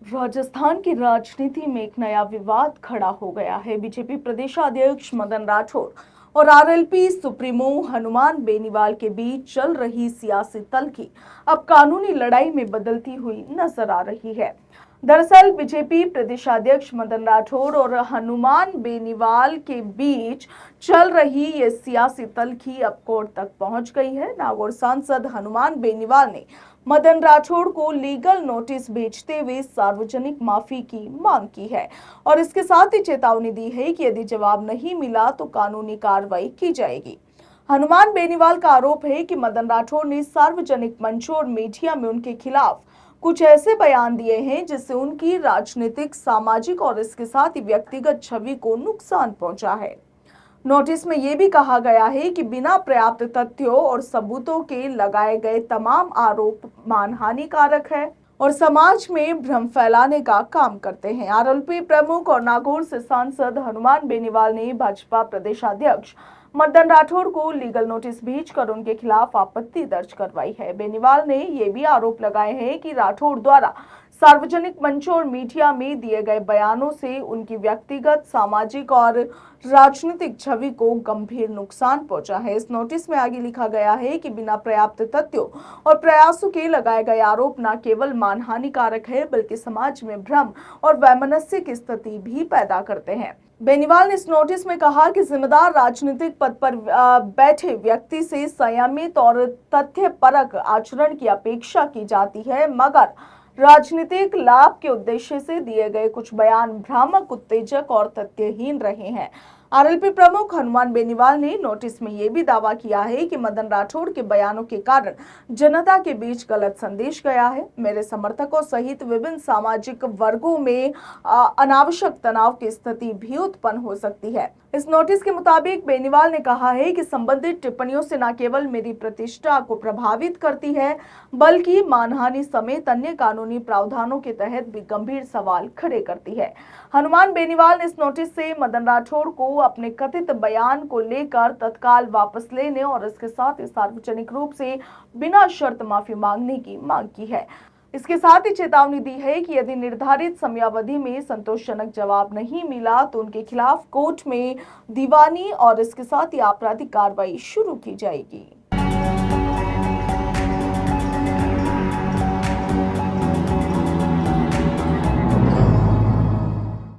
राजस्थान की राजनीति में एक नया विवाद खड़ा हो गया है। बीजेपी प्रदेशाध्यक्ष मदन राठौर और आरएलपी सुप्रीमो हनुमान बेनीवाल के बीच चल रही सियासी तल्खी अब कानूनी लड़ाई में बदलती हुई नजर आ रही है। दरअसल बीजेपी प्रदेशाध्यक्ष मदन राठौर और हनुमान बेनीवाल के बीच चल रही ये सियासी तल्खी अब कोर्ट तक पहुंच गई है। नागौर सांसद हनुमान बेनीवाल ने मदन राठौर को लीगल नोटिस भेजते हुए सार्वजनिक माफी की मांग की है और इसके साथ ही चेतावनी दी है कि यदि जवाब नहीं मिला तो कानूनी कार्रवाई की जाएगी। हनुमान बेनीवाल का आरोप है कि मदन राठौर ने सार्वजनिक मंचों और मीडिया में उनके खिलाफ कुछ ऐसे बयान दिए हैं जिससे उनकी राजनीतिक, सामाजिक और इसके साथ ही व्यक्तिगत छवि को नुकसान पहुंचा है। नोटिस में यह भी कहा गया है कि बिना पर्याप्त तथ्यों और सबूतों के लगाए गए तमाम आरोप मानहानिकारक है और समाज में भ्रम फैलाने का काम करते हैं। आरएलपी प्रमुख और नागौर से सांसद हनुमान बेनीवाल ने भाजपा प्रदेशाध्यक्ष मदन राठौर को लीगल नोटिस भेजकर उनके खिलाफ आपत्ति दर्ज करवाई है। बेनीवाल ने यह भी आरोप लगाए हैं कि राठौर द्वारा सार्वजनिक मंचों और मीडिया में दिए गए बयानों से उनकी व्यक्तिगत, सामाजिक और राजनीतिक छवि को गंभीर नुकसान पहुंचा है। इस नोटिस में आगे लिखा गया है कि बिना पर्याप्त तथ्यों और प्रयासों के लगाए गए आरोप न केवल मानहानिकारक है बल्कि समाज में भ्रम और वैमनस्य की स्थिति भी पैदा करते हैं। बेनीवाल ने इस नोटिस में कहा कि जिम्मेदार राजनीतिक पद पर बैठे व्यक्ति से संयमित और तथ्यपरक आचरण की अपेक्षा की जाती है, मगर राजनीतिक लाभ के उद्देश्य से दिए गए कुछ बयान भ्रामक, उत्तेजक और तथ्यहीन रहे हैं। आरएलपी प्रमुख हनुमान बेनीवाल ने नोटिस में यह भी दावा किया है कि मदन राठौर के बयानों के कारण जनता के बीच गलत संदेश गया है। मेरे समर्थकों सहित विभिन्न सामाजिक वर्गों में अनावश्यक तनाव की स्थिति भी उत्पन्न हो सकती है। इस नोटिस के मुताबिक बेनीवाल ने कहा है कि संबंधित टिप्पणियों से न केवल मेरी प्रतिष्ठा को प्रभावित करती है बल्कि मानहानि समेत अन्य कानूनी प्रावधानों के तहत भी गंभीर सवाल खड़े करती है। हनुमान बेनीवाल ने इस नोटिस से मदन राठौर को अपने कथित बयान को लेकर तत्काल वापस लेने और इसके साथ ही सार्वजनिक रूप से बिना शर्त माफी मांगने की मांग की है। इसके साथ ही चेतावनी दी है कि यदि निर्धारित समयावधि में संतोषजनक जवाब नहीं मिला तो उनके खिलाफ कोर्ट में दीवानी और इसके साथ ही आपराधिक कार्रवाई शुरू की जाएगी।